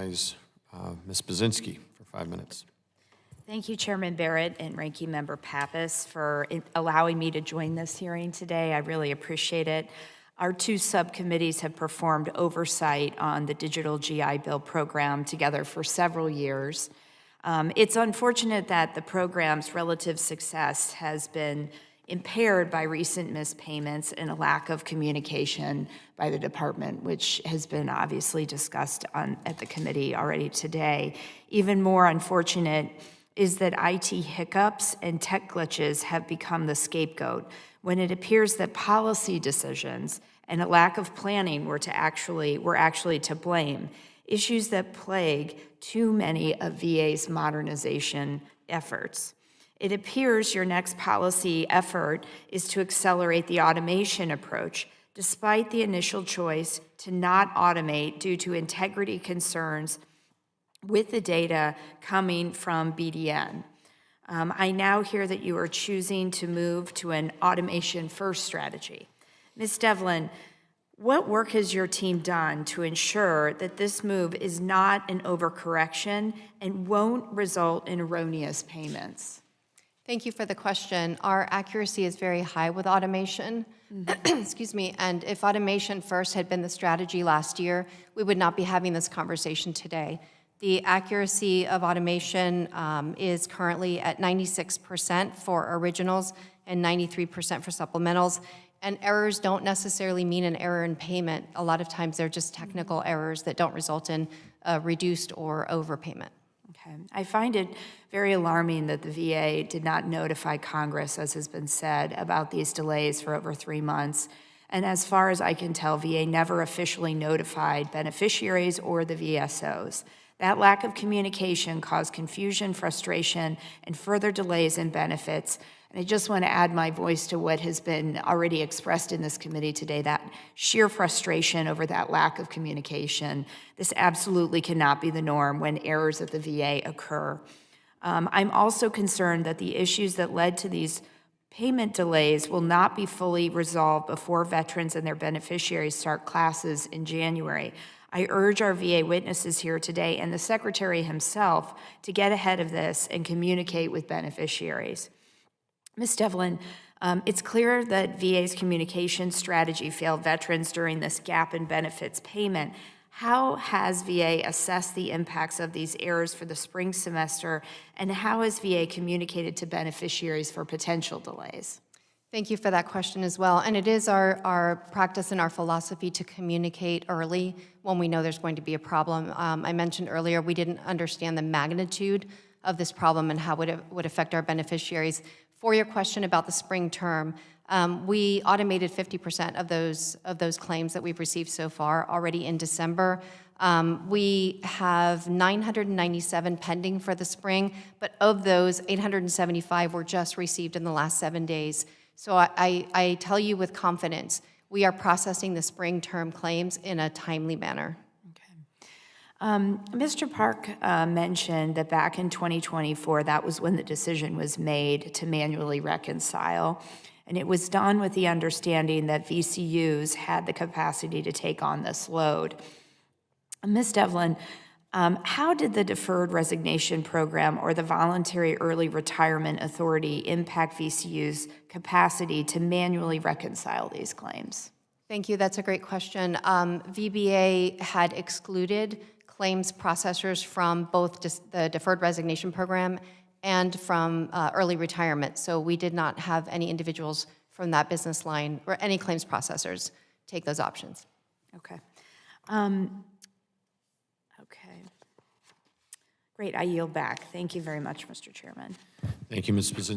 recognize Ms. Budzinski for 5 minutes. Thank you, Chairman Barrett and Ranking Member Pappas, for allowing me to join this hearing today. I really appreciate it. Our two subcommittees have performed oversight on the Digital GI Bill program together for several years. It's unfortunate that the program's relative success has been impaired by recent missed payments and a lack of communication by the department, which has been obviously discussed at the committee already today. Even more unfortunate is that IT hiccups and tech glitches have become the scapegoat when it appears that policy decisions and a lack of planning were actually to blame, issues that plague too many of VA's modernization efforts. It appears your next policy effort is to accelerate the automation approach, despite the initial choice to not automate due to integrity concerns with the data coming from BDN. I now hear that you are choosing to move to an automation-first strategy. Ms. Devlin, what work has your team done to ensure that this move is not an overcorrection and won't result in erroneous payments? Thank you for the question. Our accuracy is very high with automation. Excuse me. And if automation first had been the strategy last year, we would not be having this conversation today. The accuracy of automation is currently at 96% for originals and 93% for supplementals. And errors don't necessarily mean an error in payment. A lot of times they're just technical errors that don't result in reduced or overpayment. Okay. I find it very alarming that the VA did not notify Congress, as has been said, about these delays for over 3 months. And as far as I can tell, VA never officially notified beneficiaries or the VSOs. That lack of communication caused confusion, frustration, and further delays in benefits. And I just want to add my voice to what has been already expressed in this committee today, that sheer frustration over that lack of communication. This absolutely cannot be the norm when errors at the VA occur. I'm also concerned that the issues that led to these payment delays will not be fully resolved before veterans and their beneficiaries start classes in January. I urge our VA witnesses here today and the Secretary himself to get ahead of this and communicate with beneficiaries. Ms. Devlin, it's clear that VA's communication strategy failed veterans during this gap in benefits payment. How has VA assessed the impacts of these errors for the spring semester, and how has VA communicated to beneficiaries for potential delays? Thank you for that question as well. And it is our practice and our philosophy to communicate early when we know there's going to be a problem. I mentioned earlier we didn't understand the magnitude of this problem and how it would affect our beneficiaries. For your question about the spring term, we automated 50% of those claims that we've received so far already in December. We have 997 pending for the spring, but of those, 875 were just received in the last 7 days. So I tell you with confidence, we are processing the spring term claims in a timely manner. Mr. Park mentioned that back in 2024, that was when the decision was made to manually reconcile. And it was done with the understanding that VCUs had the capacity to take on this load. Ms. Devlin, how did the Deferred Resignation Program or the Voluntary Early Retirement Authority impact VCU's capacity to manually reconcile these claims? Thank you. That's a great question. VBA had excluded claims processors from both the Deferred Resignation Program and from early retirement. So we did not have any individuals from that business line or any claims processors take those options. Okay. Okay. Great. I yield back. Thank you very much, Mr. Chairman. Thank you, Ms. Budzinski.